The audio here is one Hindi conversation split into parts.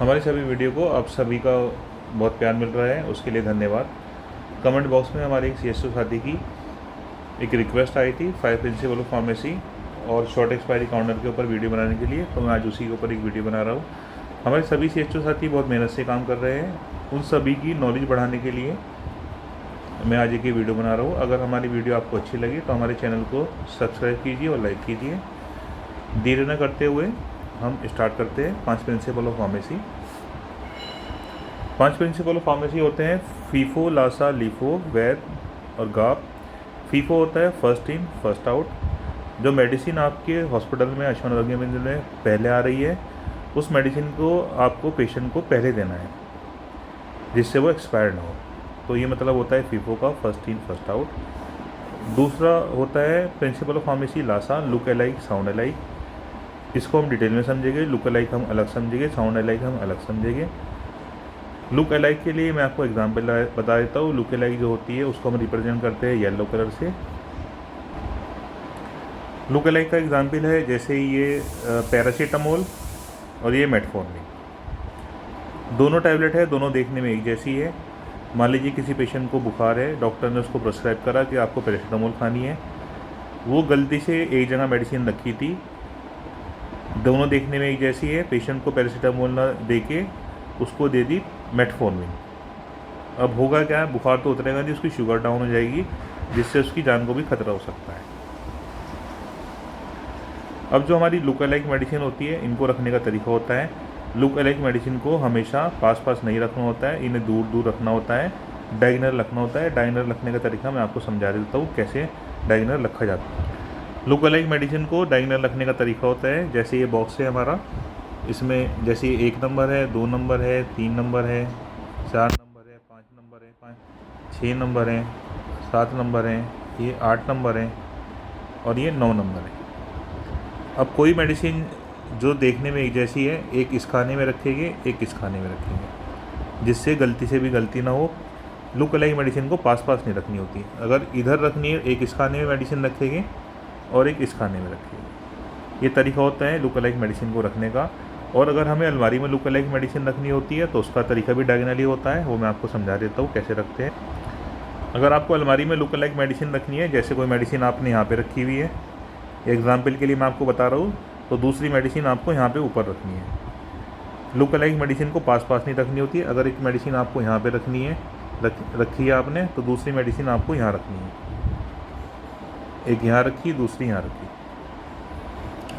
हमारी सभी वीडियो को आप सभी का बहुत प्यार मिल रहा है, उसके लिए धन्यवाद। कमेंट बॉक्स में हमारे एक CSO साथी की एक रिक्वेस्ट आई थी 5 प्रिंसिपल ऑफ फार्मेसी और शॉर्ट एक्सपायरी काउंटर के ऊपर वीडियो बनाने के लिए, तो मैं आज उसी के ऊपर एक वीडियो बना रहा हूँ। हमारे सभी CSO साथी बहुत मेहनत से काम कर रहे हैं, उन सभी की नॉलेज बढ़ाने के लिए मैं आज एक वीडियो बना रहा हूँ। अगर हमारी वीडियो आपको अच्छी लगी तो हमारे चैनल को सब्सक्राइब कीजिए और लाइक कीजिए। देर न करते हुए हम स्टार्ट करते हैं। 5 principle of pharmacy. 5 principle of pharmacy होते हैं फीफो, लासा, लीफो, वैद और गाप। फीफो होता है फर्स्ट इन फर्स्ट आउट। जो मेडिसिन आपके हॉस्पिटल में अश्वरोग्य में पहले आ रही है, उस मेडिसिन को आपको पेशेंट को पहले देना है जिससे वो एक्सपायर ना हो। तो ये मतलब होता है फीफो का फर्स्ट इन फर्स्ट आउट। दूसरा होता है principle of pharmacy LASA, look alike sound alike. इसको हम डिटेल में समझेंगे, लुक अलाइक हम अलग समझेंगे, साउंड अलाइक हम अलग समझेंगे। लुक अलाइक के लिए मैं आपको एग्जांपल बता देता हूँ। लुक अलाइक जो होती है उसको हम रिप्रेजेंट करते हैं येलो कलर से। लुक अलाइक का एग्जांपल है जैसे ये पैरासीटामोल और ये मेटफॉर्मिन। दोनों टैबलेट है, दोनों देखने में एक जैसी है। मान लीजिए किसी पेशेंट को बुखार है, डॉक्टर ने उसको प्रिस्क्राइब करा कि आपको पैरासीटामोल खानी है, वो गलती से एक जगह मेडिसिन रखी थी। दोनों देखने में एक जैसी है, पेशेंट को पैरासीटामोल ना दे के उसको दे दी मेटफॉर्मिन। अब होगा क्या, बुखार तो उतरेगा नहीं, उसकी शुगर डाउन हो जाएगी जिससे उसकी जान को भी खतरा हो सकता है। अब जो हमारी लुक अलाइक मेडिसिन होती है, इनको रखने का तरीका होता है। लुक अलाइक मेडिसिन को हमेशा पास पास नहीं रखना होता है, इन्हें दूर दूर रखना होता है, डायगोनल रखना होता है। डायगोनल रखने का तरीका मैं आपको समझा देता हूँ कैसे डायगोनल रखा जाता है। लुक अलाइक मेडिसिन को डायगोनल रखने का तरीका होता है जैसे ये बॉक्स है हमारा, इसमें जैसे 1 नंबर है, 2 नंबर है, 3 नंबर है, 4 नंबर है, 5 नंबर है, 6 नंबर है, 7 नंबर है, ये 8 नंबर है और ये 9 नंबर है। अब कोई मेडिसिन जो देखने में एक जैसी है, एक इस खाने में रखेंगे, एक इस खाने में रखेंगे जिससे गलती से भी गलती ना हो। लुक अलाइक मेडिसिन को पास पास नहीं रखनी होती। अगर इधर रखनी है, एक इस खाने में मेडिसिन रखेंगे और एक इस खाने में रखेंगे। ये तरीका होता है लुक अलाइक मेडिसिन को रखने का। और अगर हमें अलमारी में लुक अलाइक मेडिसिन रखनी होती है तो उसका तरीका भी डायगोनली होता है, वो मैं आपको समझा देता हूँ कैसे रखते हैं। अगर आपको अलमारी में लुक अलाइक मेडिसिन रखनी है, जैसे कोई मेडिसिन आपने यहाँ पे रखी हुई है, एग्जाम्पल के लिए मैं आपको बता रहा हूँ, तो दूसरी मेडिसिन आपको यहाँ पे ऊपर रखनी है। लुक अलाइक मेडिसिन को पास पास नहीं रखनी होती। अगर एक मेडिसिन आपको यहाँ पे रखनी है, रखी है आपने, तो दूसरी मेडिसिन आपको यहाँ रखनी है। एक यहाँ रखी, दूसरी यहाँ रखी।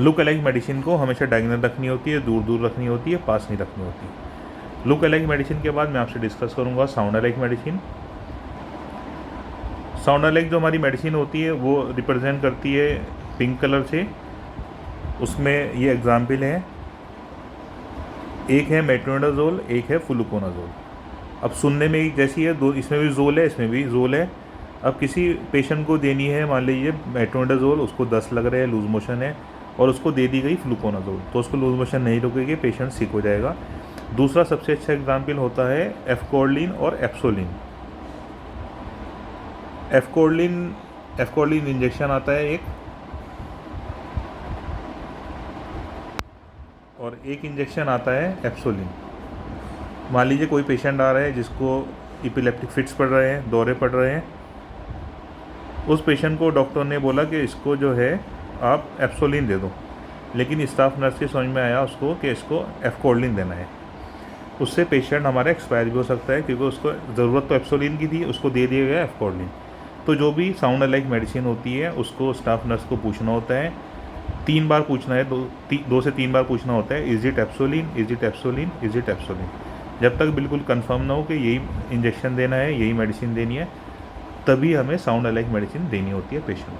लुक अलाइक मेडिसिन को हमेशा डायगोनल रखनी होती है, दूर दूर रखनी होती है, पास नहीं रखनी होती। लुक अलाइक मेडिसिन के बाद मैं आपसे डिस्कस करूँगा sound alike medicine. Sound alike जो हमारी मेडिसिन होती है वो रिप्रेजेंट करती है पिंक कलर से। उसमें ये एग्जाम्पल है, एक है मेट्रोनिडाजोल, एक है फ्लूकोनाजोल। अब सुनने में एक जैसी है, दो इसमें भी जोल है, इसमें भी जोल है। अब किसी पेशेंट को देनी है, मान लीजिए मेट्रोनिडाजोल, उसको 10 लग रहे हैं, लूज मोशन है, और उसको दे दी गई फ्लूकोनाजोल, तो उसको लूज मोशन नहीं रुकेगी, पेशेंट सिक हो जाएगा। दूसरा सबसे अच्छा एग्जाम्पल होता है एफकोर्लिन और एप्सोलिन। एफकोर्लिन इंजेक्शन आता है एक, और एक इंजेक्शन आता है एप्सोलिन। मान लीजिए कोई पेशेंट आ रहा है जिसको इपिलेप्टिक फिट्स पड़ रहे हैं, दौरे पड़ रहे हैं, उस पेशेंट को डॉक्टर ने बोला कि इसको जो है आप एप्सोलिन दे दो, लेकिन स्टाफ नर्स के समझ में आया उसको कि इसको एफकोर्लिन देना है। उससे पेशेंट हमारा एक्सपायर भी हो सकता है, क्योंकि उसको ज़रूरत तो एप्सोलिन की थी, उसको दे दिया गया एफकोर्लिन। तो जो भी साउंड अलाइक मेडिसिन होती है उसको स्टाफ नर्स को पूछना होता है, 3 बार पूछना है, 2 से 3 बार पूछना होता है, is it epsilon, is it epsilon, is it epsilon. जब तक बिल्कुल कंफर्म ना हो कि यही इंजेक्शन देना है, यही मेडिसिन देनी है, तभी हमें साउंड अलाइक मेडिसिन देनी होती है पेशेंट को।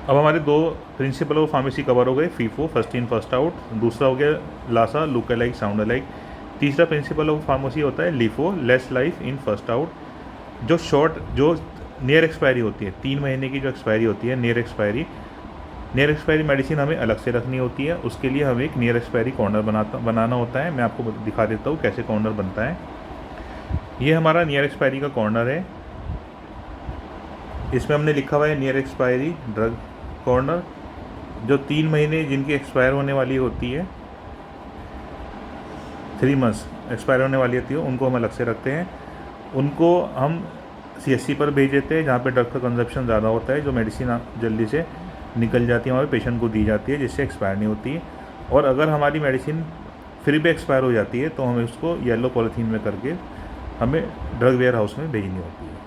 अब हमारे 2 प्रिंसिपल ऑफ फार्मेसी कवर हो गए, FIFO first in first out, दूसरा हो गया LASA look alike sound alike. तीसरा प्रिंसिपल ऑफ फार्मेसी होता है LIFO, less life in first out. जो नियर एक्सपायरी होती है, 3 महीने की जो एक्सपायरी होती है, नियर एक्सपायरी मेडिसिन हमें अलग से रखनी होती है। उसके लिए हमें एक नियर एक्सपायरी कॉर्नर बनाना होता है। मैं आपको दिखा देता हूँ कैसे कॉर्नर बनता है। ये हमारा नियर एक्सपायरी का कॉर्नर है, इसमें हमने लिखा हुआ है नियर एक्सपायरी ड्रग कॉर्नर। जो 3 महीने जिनकी एक्सपायर होने वाली होती है, 3 मंथ्स एक्सपायर होने वाली होती है उनको हम अलग से रखते हैं। उनको हम CSC पर भेज देते हैं जहाँ पे ड्रग का कंजप्शन ज़्यादा होता है, जो मेडिसिन जल्दी से निकल जाती है वहाँ पे पेशेंट को दी जाती है, जिससे एक्सपायर नहीं होती है। और अगर हमारी मेडिसिन फिर भी एक्सपायर हो जाती है तो हमें उसको येलो पॉलीथीन में करके हमें ड्रग वेयर हाउस में भेजनी होती है।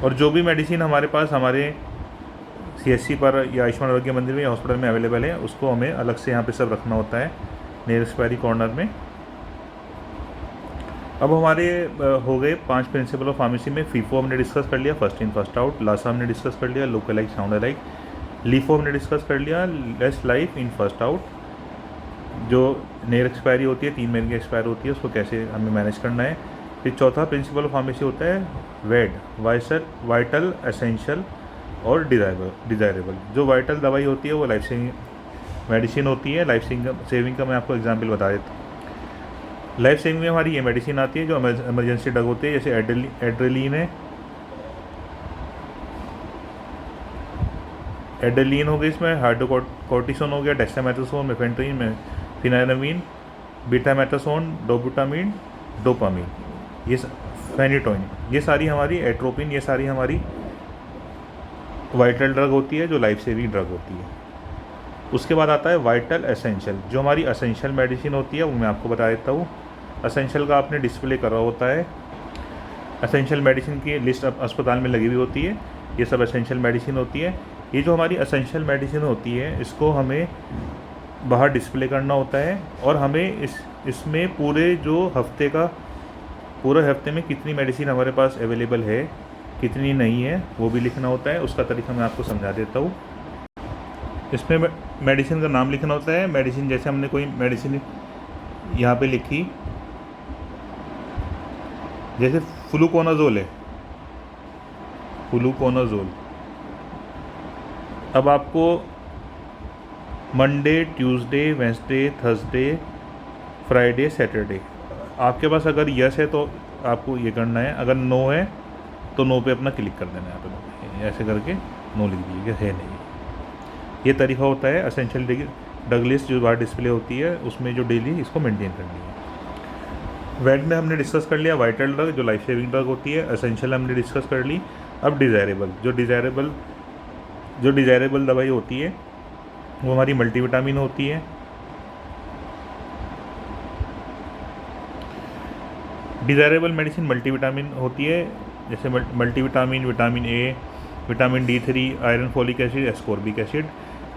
और जो भी मेडिसिन हमारे पास हमारे CSC पर या आयुष्मान आरोग्य मंदिर में या हॉस्पिटल में अवेलेबल है, उसको हमें अलग से यहाँ पे सब रखना होता है नियर एक्सपायरी कॉर्नर में। अब हमारे हो गए 5 प्रिंसिपल ऑफ फार्मेसी में। फीफो हमने डिस्कस कर लिया, first in first out. LASA हमने डिस्कस कर लिया, look alike sound alike. LIFO हमने डिस्कस कर लिया, less life in first out. जो नियर एक्सपायरी होती है 3 महीने की एक्सपायर होती है, उसको कैसे हमें मैनेज करना है। फिर चौथा प्रिंसिपल ऑफ फार्मेसी होता है वेड, वाइटल, एसेंशियल और डिज़ायरेबल। जो वाइटल दवाई होती है वो लाइफ सेविंग मेडिसिन होती है। लाइफ सेविंग का मैं आपको एग्जांपल बता देता हूँ। लाइफ सेविंग में हमारी ये मेडिसिन आती है जो इमरजेंसी ड्रग होती है, जैसे एड्रेलिन है, एड्रेलिन हो गई, इसमें हाइड्रोकोर्टिसोन हो गया, डेक्सामेथासोन, मेफेंट्रीन में फिनाइनामीन, बीटामेथासोन, डोबुटामीन, डोपामीन, ये फेनिटोइन, ये सारी हमारी एट्रोपिन, ये सारी हमारी वाइटल ड्रग होती है जो लाइफ सेविंग ड्रग होती है। उसके बाद आता है वाइटल एसेंशियल, जो हमारी एसेंशियल मेडिसिन होती है वो मैं आपको बता देता हूँ। एसेंशियल का आपने डिस्प्ले करा होता है। एसेंशियल मेडिसिन की लिस्ट अस्पताल में लगी हुई होती है, ये सब एसेंशियल मेडिसिन होती है। ये जो हमारी एसेंशियल मेडिसिन होती है इसको हमें बाहर डिस्प्ले करना होता है और हमें इसमें पूरे जो पूरे हफ्ते में कितनी मेडिसिन हमारे पास अवेलेबल है, कितनी नहीं है, वो भी लिखना होता है। उसका तरीका मैं आपको समझा देता हूँ। इसमें मेडिसिन का नाम लिखना होता है। मेडिसिन जैसे हमने कोई मेडिसिन यहाँ पे लिखी, जैसे फ्लूकोनाजोल है, फ्लूकोनाजोल। अब आपको Monday, Tuesday, Wednesday, Thursday, Friday, Saturday, आपके पास अगर यस है तो आपको ये करना है, अगर नो है तो नो पे अपना क्लिक कर देना है। यहाँ पे ऐसे करके नो लिख दीजिएगा, है नहीं। ये तरीका होता है एसेंशियल ड्रग लिस्ट जो बाहर डिस्प्ले होती है उसमें जो डेली इसको मेंटेन करनी है। वेड में हमने डिस्कस कर लिया वाइटल ड्रग जो लाइफ सेविंग ड्रग होती है। एसेंशियल हमने डिस्कस कर ली। अब डिज़ायरेबल, जो डिज़ायरेबल दवाई होती है वो हमारी मल्टीविटामिन होती है। डिज़ायरेबल मेडिसिन मल्टीविटामिन होती है, जैसे multivitamin, vitamin A, vitamin D3, iron, folic acid, ascorbic acid.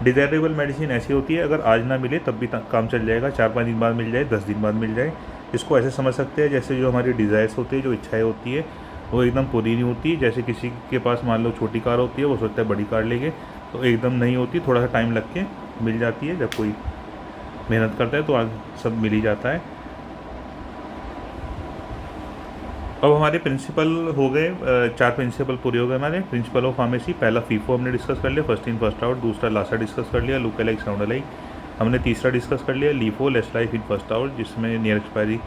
Desirable medicine ऐसी होती है अगर आज ना मिले तब भी काम चल जाएगा, 4-5 दिन बाद मिल जाए, 10 दिन बाद मिल जाए। इसको ऐसे समझ सकते हैं जैसे जो हमारी डिज़ायर्स होती है, जो इच्छाएं होती है वो एकदम पूरी नहीं होती। जैसे किसी के पास मान लो छोटी कार होती है, वो सोचता है बड़ी कार लेंगे, तो एकदम नहीं होती, थोड़ा सा टाइम लग के मिल जाती है। जब कोई मेहनत करता है तो आज सब मिल ही जाता है। अब हमारे प्रिंसिपल हो गए, 4 प्रिंसिपल पूरे हो गए हमारे प्रिंसिपल ऑफ फार्मेसी। पहला फीफो हमने डिस्कस कर लिया, फर्स्ट इन फर्स्ट आउट। दूसरा लासा डिस्कस कर लिया, लुक अलाइक साउंड अलाइक। हमने तीसरा डिस्कस कर लिया LIFO, less life in first out, जिसमें नियर एक्सपायरी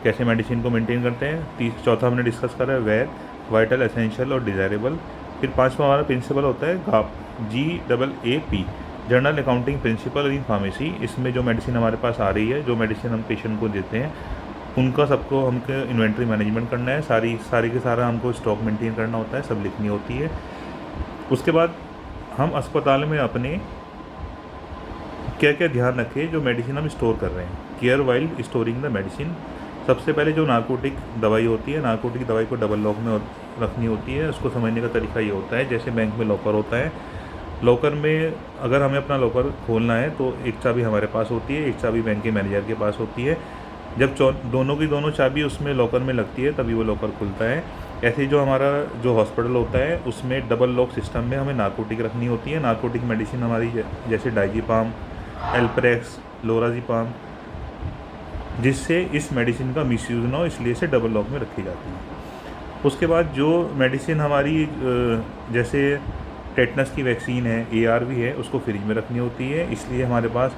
कैसे मेडिसिन को मेंटेन करते हैं। चौथा हमने डिस्कस करा है वेद, वाइटल, एसेंशियल और डिज़ायरेबल। फिर 5वां हमारा प्रिंसिपल होता है GAP, GAAP, journal accounting principle in pharmacy. इसमें जो मेडिसिन हमारे पास आ रही है, जो मेडिसिन हम पेशेंट को देते हैं, उनका सबको हमको इन्वेंट्री मैनेजमेंट करना है। सारी के सारा हमको स्टॉक मेंटेन करना होता है, सब लिखनी होती है। उसके बाद हम अस्पताल में अपने क्या क्या ध्यान रखें जो मेडिसिन हम स्टोर कर रहे हैं। Care while storing the medicine. सबसे पहले जो नार्कोटिक दवाई होती है, नार्कोटिक दवाई को डबल लॉक में रखनी होती है। उसको समझने का तरीका ये होता है, जैसे बैंक में लॉकर होता है, लॉकर में अगर हमें अपना लॉकर खोलना है तो एक चाबी हमारे पास होती है, एक चाबी बैंक के मैनेजर के पास होती है। जब दोनों की दोनों चाबी उसमें लॉकर में लगती है तभी वो लॉकर खुलता है। ऐसे ही जो हमारा जो हॉस्पिटल होता है उसमें डबल लॉक सिस्टम में हमें नार्कोटिक रखनी होती है। नार्कोटिक मेडिसिन हमारी जैसे डाइजीपाम, एल्प्रेक्स, लोराजीपाम, जिससे इस मेडिसिन का मिसयूज़ ना हो, इसलिए से डबल लॉक में रखी जाती है। उसके बाद जो मेडिसिन हमारी जैसे टेटनस की वैक्सीन है, ARV है, उसको फ्रिज में रखनी होती है, इसलिए हमारे पास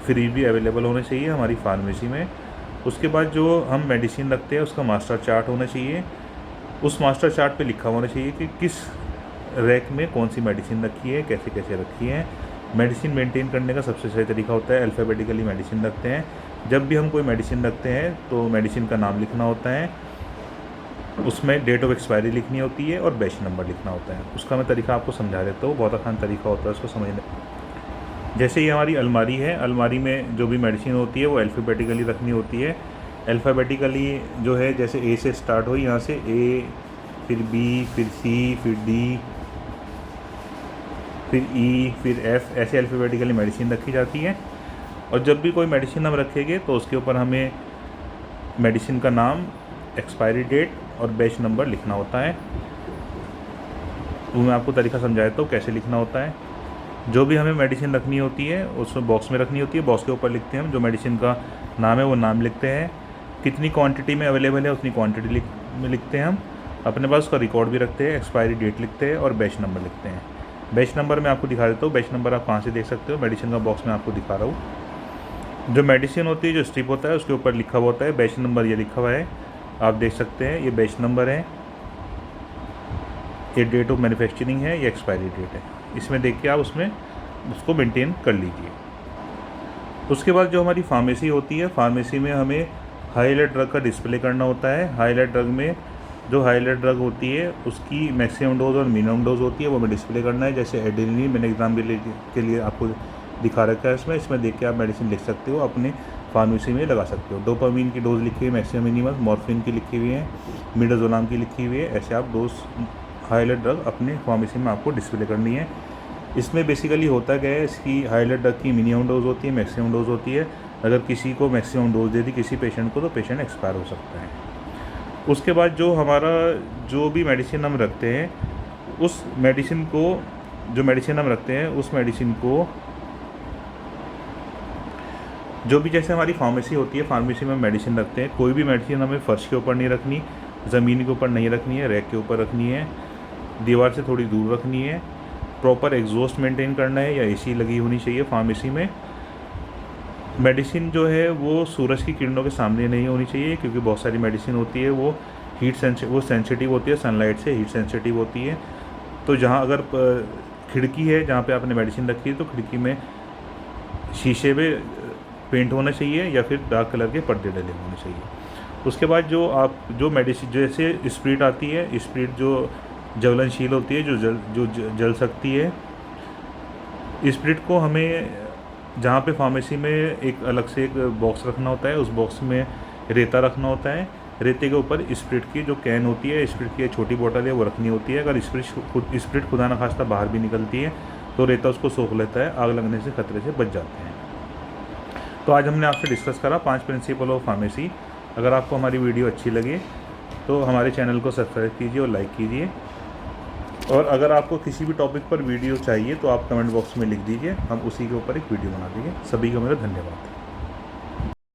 फ्रिज भी अवेलेबल होने चाहिए हमारी फार्मेसी में। उसके बाद जो हम मेडिसिन रखते हैं उसका मास्टर चार्ट होना चाहिए। उस मास्टर चार्ट पे लिखा होना चाहिए कि किस रैक में कौन सी मेडिसिन रखी है, कैसे कैसे रखी है। मेडिसिन मेंटेन करने का सबसे सही तरीका होता है अल्फ़ाबेटिकली मेडिसिन रखते हैं। जब भी हम कोई मेडिसिन रखते हैं तो मेडिसिन का नाम लिखना होता है, उसमें डेट ऑफ एक्सपायरी लिखनी होती है और बैच नंबर लिखना होता है। उसका मैं तरीका आपको समझा देता हूँ, बहुत आसान तरीका होता है उसको समझने। जैसे ये हमारी अलमारी है, अलमारी में जो भी मेडिसिन होती है वो अल्फ़ाबेटिकली रखनी होती है। अल्फ़ाबेटिकली जो है, जैसे ए से स्टार्ट हो, यहाँ से ए, फिर बी, फिर सी, फिर डी, फिर ई, फिर एफ़, ऐसे अल्फ़ाबेटिकली मेडिसिन रखी जाती है। और जब भी कोई मेडिसिन हम रखेंगे तो उसके ऊपर हमें मेडिसिन का नाम, एक्सपायरी डेट और बैच नंबर लिखना होता है। तो मैं आपको तरीका समझाया तो कैसे लिखना होता है। जो भी हमें मेडिसिन रखनी होती है उसमें बॉक्स में रखनी होती है, बॉक्स के ऊपर लिखते हैं हम, जो मेडिसिन का नाम है वो नाम लिखते हैं, कितनी क्वांटिटी में अवेलेबल है उतनी क्वांटिटी में लिखते हैं हम, अपने पास उसका रिकॉर्ड भी रखते हैं, एक्सपायरी डेट लिखते हैं और बैच नंबर लिखते हैं। बैच नंबर मैं आपको दिखा देता हूँ। बैच नंबर आप कहाँ से देख सकते हो, मेडिसिन का बॉक्स में आपको दिखा रहा हूँ। जो मेडिसिन होती है, जो स्ट्रिप होता है उसके ऊपर लिखा हुआ होता है बैच नंबर, ये लिखा हुआ है, आप देख सकते हैं। ये बैच नंबर है, ये डेट ऑफ मैन्युफैक्चरिंग है, ये एक्सपायरी डेट है। इसमें देख के आप उसमें उसको मेंटेन कर लीजिए। उसके बाद जो हमारी फार्मेसी होती है, फार्मेसी में हमें हाईलाइट ड्रग का डिस्प्ले करना होता है। हाईलाइट ड्रग में जो हाईलाइट ड्रग होती है उसकी मैक्सिमम डोज और मिनिमम डोज होती है, वो हमें डिस्प्ले करना है। जैसे एड्रेनलिन मैंने एग्जाम के लिए आपको दिखा रखा है, इसमें देख के आप मेडिसिन लिख सकते हो, अपने फार्मेसी में लगा सकते हो। डोपामीन की डोज लिखी हुई है मैक्सिमम मिनिमम, मॉर्फिन की लिखी हुई है, मिडाजोलाम की लिखी हुई है। ऐसे आप डोज हाईलाइट ड्रग अपने फार्मेसी में आपको डिस्प्ले करनी है। इसमें बेसिकली होता क्या है, इसकी हाईलाइट ड्रग की मिनिमम डोज होती है, मैक्सिमम डोज होती है। अगर किसी को मैक्सिमम डोज दे दी किसी पेशेंट को तो पेशेंट एक्सपायर हो सकता है। उसके बाद जो हमारा जो भी मेडिसिन हम रखते हैं उस मेडिसिन को, जो मेडिसिन हम रखते हैं उस मेडिसिन को, जो भी जैसे हमारी फार्मेसी होती है, फार्मेसी में मेडिसिन रखते हैं, कोई भी मेडिसिन हमें फर्श के ऊपर नहीं रखनी, ज़मीन के ऊपर नहीं रखनी है, रैक के ऊपर रखनी है, दीवार से थोड़ी दूर रखनी है। प्रॉपर एग्जॉस्ट मेंटेन करना है या एसी लगी होनी चाहिए फार्मेसी में। मेडिसिन जो है वो सूरज की किरणों के सामने नहीं होनी चाहिए, क्योंकि बहुत सारी मेडिसिन होती है वो सेंसिटिव होती है, सनलाइट से हीट सेंसिटिव होती है। तो जहाँ अगर खिड़की है जहाँ पे आपने मेडिसिन रखी है तो खिड़की में शीशे पे पेंट होना चाहिए या फिर डार्क कलर के पर्दे डले होने चाहिए। उसके बाद जो मेडिसिन, जैसे स्प्रिट आती है, स्प्रिट जो ज्वलनशील होती है, जो जल सकती है, स्प्रिट को हमें जहाँ पे फार्मेसी में एक अलग से एक बॉक्स रखना होता है, उस बॉक्स में रेता रखना होता है। रेते के ऊपर स्प्रिट की जो कैन होती है, स्प्रिट की छोटी बोतल है वो रखनी होती है। अगर स्प्रिट खुदा न खास्ता बाहर भी निकलती है तो रेता उसको सोख लेता है, आग लगने से खतरे से बच जाते हैं। तो आज हमने आपसे डिस्कस करा 5 प्रिंसिपल ऑफ फार्मेसी। अगर आपको हमारी वीडियो अच्छी लगे तो हमारे चैनल को सब्सक्राइब कीजिए और लाइक कीजिए। और अगर आपको किसी भी टॉपिक पर वीडियो चाहिए तो आप कमेंट बॉक्स में लिख दीजिए, हम उसी के ऊपर एक वीडियो बना देंगे। सभी को मेरा धन्यवाद।